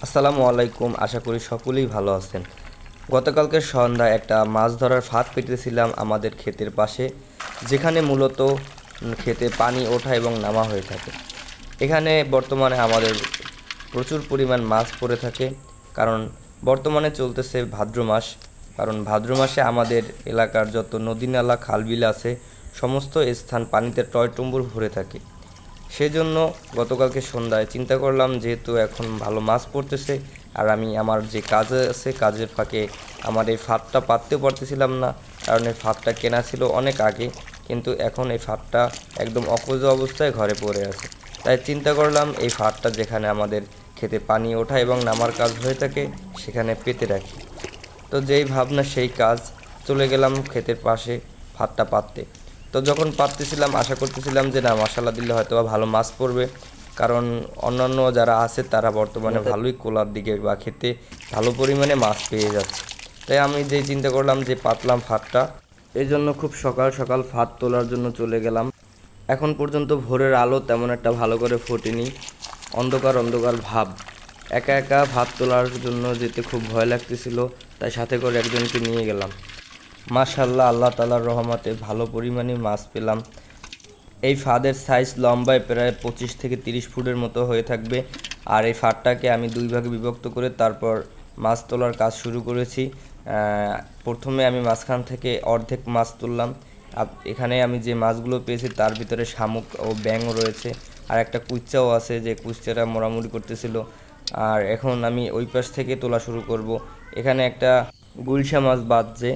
আসসালামু আলাইকুম। আশা করি সকলেই ভালো আছেন। গতকালকে সন্ধ্যায় একটা মাছ ধরার ফাঁদ পেতেছিলাম আমাদের ক্ষেতের পাশে, যেখানে মূলত ক্ষেতে পানি ওঠা এবং নামা হয়ে থাকে। এখানে বর্তমানে আমাদের প্রচুর পরিমাণ মাছ পড়ে থাকে, কারণ বর্তমানে চলতেছে ভাদ্র মাস। কারণ ভাদ্র মাসে আমাদের এলাকার যত নদী নালা খালবিল আছে সমস্ত স্থান পানিতে টয়টুম্বুর ভরে থাকে। সেজন্য গতকালকে সন্ধ্যায় চিন্তা করলাম, যেহেতু এখন ভালো মাছ পড়তেছে আর আমি আমার যে কাজ আছে কাজের ফাঁকে আমার এই ফাঁদটা পাততেও পারতেছিলাম না, কারণ এই ফাঁদটা কেনা ছিল অনেক আগে, কিন্তু এখন এই ফাঁদটা একদম অকেজো অবস্থায় ঘরে পড়ে আছে। তাই চিন্তা করলাম এই ফাঁদটা যেখানে আমাদের খেতে পানি ওঠা এবং নামার কাজ হয়ে থাকে সেখানে পেতে রাখি। তো যেই ভাবনা সেই কাজ, চলে গেলাম ক্ষেতের পাশে ফাঁদটা পাততে। তো যখন পাততেছিলাম আশা করতেছিলাম যে না, মশালা দিলে হয়তো বা ভালো মাছ পড়বে, কারণ অন্যান্য যারা আছে তারা বর্তমানে ভালোই কোলার দিকে বা খেতে ভালো পরিমাণে মাছ পেয়ে যাচ্ছে। তাই আমি যেই চিন্তা করলাম যে পাতলাম ফাঁদটা, এই জন্য খুব সকাল সকাল ফাঁদ তোলার জন্য চলে গেলাম। এখন পর্যন্ত ভোরের আলো তেমন একটা ভালো করে ফোটেনি, অন্ধকার অন্ধকার ভাব। একা একা ভাত তোলার জন্য যেতে খুব ভয় লাগতেছিল, তাই সাথে করে একজনকে নিয়ে গেলাম। মাশাল্লাহ, আল্লাহ তাআলার রহমতে ভালো পরিমাণে মাছ পেলাম। এই ফাঁদের সাইজ লম্বায় প্রায় 25 থেকে 30 ফুটের মতো হয়ে থাকবে। আর এই ফাঁদটাকে আমি দুই ভাগে বিভক্ত করে তারপর মাছ তোলার কাজ শুরু করেছি। প্রথমে আমি মাঝখান থেকে অর্ধেক মাছ তুললাম। এখানে আমি যে মাছগুলো পেয়েছি তার ভিতরে শামুক ও ব্যাঙ রয়েছে, আর একটা কুইচ্চাও আছে, যে কুইচ্চাটা মোড়ামুড়ি করতেছিল। আর এখন আমি ওই পাশ থেকে তোলা শুরু করব। এখানে একটা গুলশা মাছ বাজছে।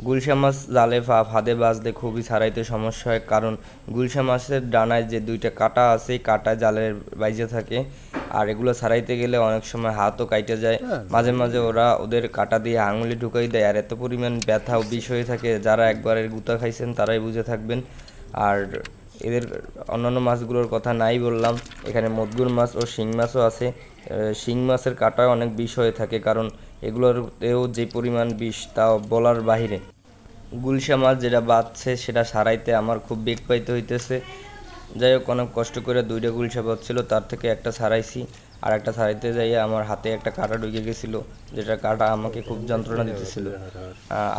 গুলশা মাছ জালে ফাঁদে বাজলে খুবই ছাড়াইতে সমস্যা হয়, কারণ গুলশা মাছের ডানায় যে দুইটা কাঁটা আছে কাঁটা জালের বাইজে থাকে, আর এগুলো ছাড়াইতে গেলে অনেক সময় হাতও কাইটে যায়। মাঝে মাঝে ওরা ওদের কাঁটা দিয়ে আঙুলি ঢুকাই দেয়, আর এত পরিমাণ ব্যথা ও বিষ হয়ে থাকে, যারা একবারের গুঁতা খাইছেন তারাই বুঝে থাকবেন। আর এদের অন্যান্য মাছগুলোর কথা নাই বললাম, এখানে মদগুর মাছ ও শিং মাছও আছে। শিং মাছের কাঁটায় অনেক বিষ হয়ে থাকে, কারণ এগুলোতেও যে পরিমাণ বিষ তা বলার বাহিরে। গুলশা মাছ যেটা বাঁধছে সেটা সারাইতে আমার খুব বেগ পাইতে হইতেছে। যাই হোক, অনেক কষ্ট করে দুইটা গুলশা বাঁধছিল, তার থেকে একটা সারাইছি। আর একটা সারাইতে যাইয়ে আমার হাতে একটা কাঁটা ঢুকে গেছিলো, যেটা কাঁটা আমাকে খুব যন্ত্রণা দিতেছিল।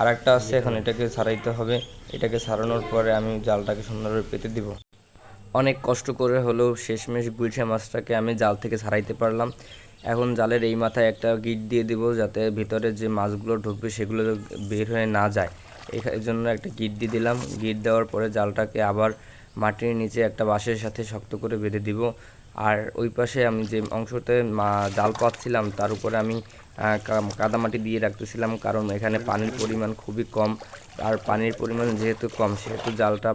আর একটা আছে, এখন এটাকে সারাইতে হবে। এটাকে সারানোর পরে আমি জালটাকে সুন্দরভাবে পেতে দিব। অনেক কষ্ট করে হলেও শেষমেশ গুলশা মাছটাকে আমি জাল থেকে ছাড়াইতে পারলাম। এখন জালের এই মাথায় একটা গিট দিয়ে দিব, যাতে ভিতরে যে মাছগুলো ঢুকবে সেগুলো বের হয়ে না যায়। এই জন্য একটা গিট দিয়ে দিলাম। গিট দেওয়ার পরে জালটাকে আবার মাটির নিচে একটা বাঁশের সাথে শক্ত করে বেঁধে দিব। আর ওই পাশে আমি যে অংশতে জাল পাচ্ছিলাম তার উপরে আমি কাদামাটি দিয়ে রাখতেছিলাম, কারণ এখানে পানির পরিমাণ খুবই কম। আর পানির পরিমাণ যেহেতু কম, সেহেতু জালটা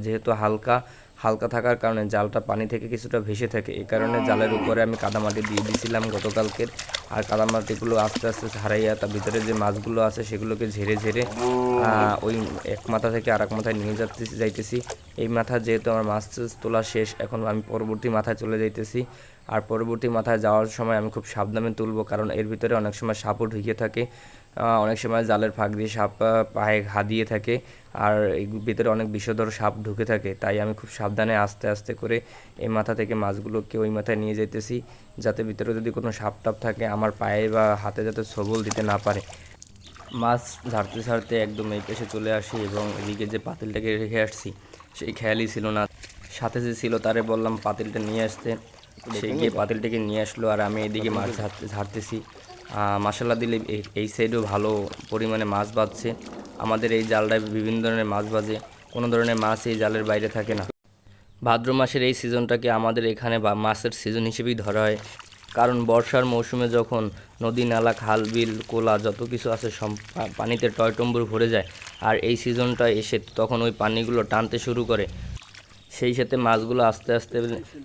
যেহেতু হালকা হালকা থাকার কারণে জালটা পানি থেকে কিছুটা ভেসে থাকে। এই কারণে জালের উপরে আমি কাদামাটি দিয়ে দিয়েছিলাম গতকালকের। আর কাদামাটিগুলো আস্তে আস্তে ছাড়াইয়া তার ভিতরে যে মাছগুলো আছে সেগুলোকে ঝেড়ে ঝেড়ে ওই এক মাথা থেকে আর এক মাথায় নিয়ে যাইতেছি। এই মাথা যেহেতু আমার মাছ তোলা শেষ, এখন আমি পরবর্তী মাথায় চলে যাইতেছি। আর পরবর্তী মাথায় যাওয়ার সময় আমি খুব সাবধানে তুলবো, কারণ এর ভিতরে অনেক সময় সাপও ঢুকে থাকে। অনেক সময় জালের ফাঁক দিয়ে সাপ পায়ে ঘা দিয়ে থাকে, আর এই ভিতরে অনেক বিষধর সাপ ঢুকে থাকে। তাই আমি খুব সাবধানে আস্তে আস্তে করে এই মাথা থেকে মাছগুলোকে ওই মাথায় নিয়ে যাইতেছি, যাতে ভিতরে যদি কোনো সাপ টাপ থাকে আমার পায়ে বা হাতে যাতে সবল দিতে না পারে। মাছ ঝাড়তে ঝাড়তে একদম এই পাশে চলে আসি, এবং এদিকে যে পাতিলটাকে রেখে আসছি সেই খেয়ালই ছিল না। সাথে যে ছিল তারে বললাম পাতিলটা নিয়ে আসতে, সে গিয়ে পাতিলটাকে নিয়ে আসলো, আর আমি এদিকে মাছ ঝাড়তেছি। মশলা দিলে এই সাইডেও ভালো পরিমাণে মাছ বাজছে। আমাদের এই জালটায় বিভিন্ন ধরনের মাছ বাজে, কোনো ধরনের মাছ এই জালের বাইরে থাকে না। ভাদ্র মাসের এই সিজনটাকে আমাদের এখানে বা মাছের সিজন হিসেবেই ধরা হয়, কারণ বর্ষার মৌসুমে যখন নদী নালা খাল বিল কোলা যত কিছু আছে সব পানিতে টয়টম্বুর ভরে যায়, আর এই সিজনটা এসে তখন ওই পানিগুলো টানতে শুরু করে, সেই সাথে মাছগুলো আস্তে আস্তে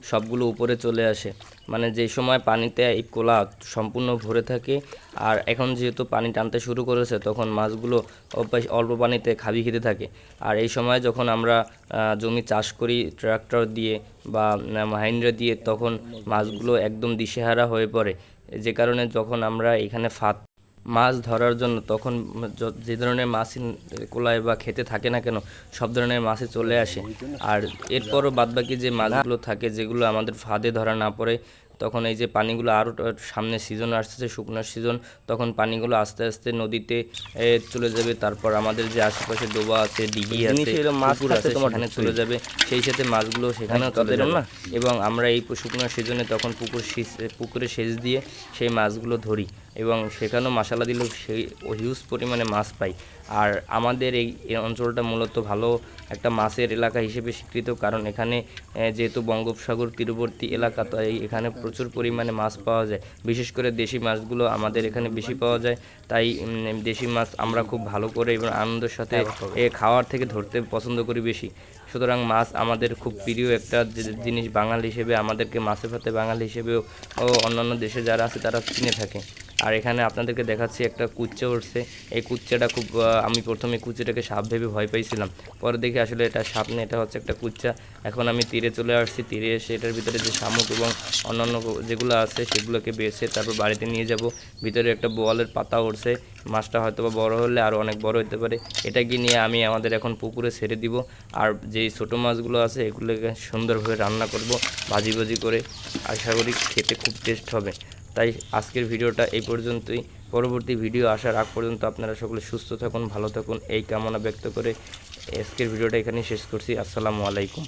সবগুলো উপরে চলে আসে। মানে যেই সময় পানিতে এই কোলা সম্পূর্ণ ভরে থাকে, আর এখন যেহেতু পানি টানতে শুরু করেছে তখন মাছগুলো অল্প পানিতে খাবি খেতে থাকে। আর এই সময় যখন আমরা জমি চাষ করি ট্রাক্টর দিয়ে বা মাহিন্দ্রা দিয়ে, তখন মাছগুলো একদম দিশেহারা হয়ে পড়ে। যে কারণে যখন আমরা এখানে মাছ ধরার জন্য, তখন যে ধরনের মাছই কোলায় বা খেতে থাকে না কেন সব ধরনের মাছই চলে আসে। আর এরপরও বাদবাকি যে মাছগুলো থাকে যেগুলো আমাদের ফাঁদে ধরা না পড়ে, তখন এই যে পানিগুলো আরও সামনে সিজন আসতেছে, শুকনোর সিজন, তখন পানিগুলো আস্তে আস্তে নদীতে চলে যাবে। তারপর আমাদের যে আশেপাশে ডোবা আছে, দিঘি আছে, পুকুর আছে, সেখানে চলে যাবে। সেই সাথে মাছগুলো সেখানেও চলে যাবে না। এবং আমরা এই শুকনোর সিজনে তখন পুকুরে সেচ দিয়ে সেই মাছগুলো ধরি এবং সেখানেও মশালা দিলেও সেই হিউজ পরিমাণে মাছ পাই। আর আমাদের এই অঞ্চলটা মূলত ভালো একটা মাছের এলাকা হিসেবে স্বীকৃত, কারণ এখানে যেহেতু বঙ্গোপসাগর তীরবর্তী এলাকা, তাই এখানে প্রচুর পরিমাণে মাছ পাওয়া যায়। বিশেষ করে দেশি মাছগুলো আমাদের এখানে বেশি পাওয়া যায়, তাই দেশি মাছ আমরা খুব ভালো করে এবং আনন্দের সাথে খাওয়ার থেকে ধরতে পছন্দ করি বেশি। সুতরাং মাছ আমাদের খুব প্রিয় একটা জিনিস বাঙালি হিসেবে, আমাদেরকে মাছে ভাতে বাঙালি হিসেবেও অন্যান্য দেশে যারা আছে তারা চিনে থাকে। আর এখানে আপনাদেরকে দেখাচ্ছি একটা কুচ্চা উঠছে। এই কুচ্চাটা খুব আমি প্রথমে কুচ্চাটাকে সাপ ভেবে ভয় পাইছিলাম, পরে দেখি আসলে এটা সাপ না, এটা হচ্ছে একটা কুচ্চা। এখন আমি তীরে চলে আসছি, তীরে এসে এটার ভিতরে যে শামুক এবং অন্যান্য যেগুলো আছে সেগুলোকে বেছে তারপর বাড়িতে নিয়ে যাব। ভিতরে একটা বোয়ালের পাতা উঠছে, মাছটা হয়তো বা বড়ো হলে আরও অনেক বড় হতে পারে। এটাকে নিয়ে আমি আমাদের এখন পুকুরে ছেড়ে দিব। আর যেই ছোটো মাছগুলো আছে এগুলোকে সুন্দরভাবে রান্না করব ভাজি ভাজি করে, আশা করি খেতে খুব টেস্ট হবে। তাই আজকের ভিডিওটা এই পর্যন্তই। পরবর্তী ভিডিও আসার আগ পর্যন্ত আপনারা সকলে সুস্থ থাকুন, ভালো থাকুন, এই কামনা ব্যক্ত করে আজকের ভিডিওটা এখানেই শেষ করছি। আসসালামু আলাইকুম।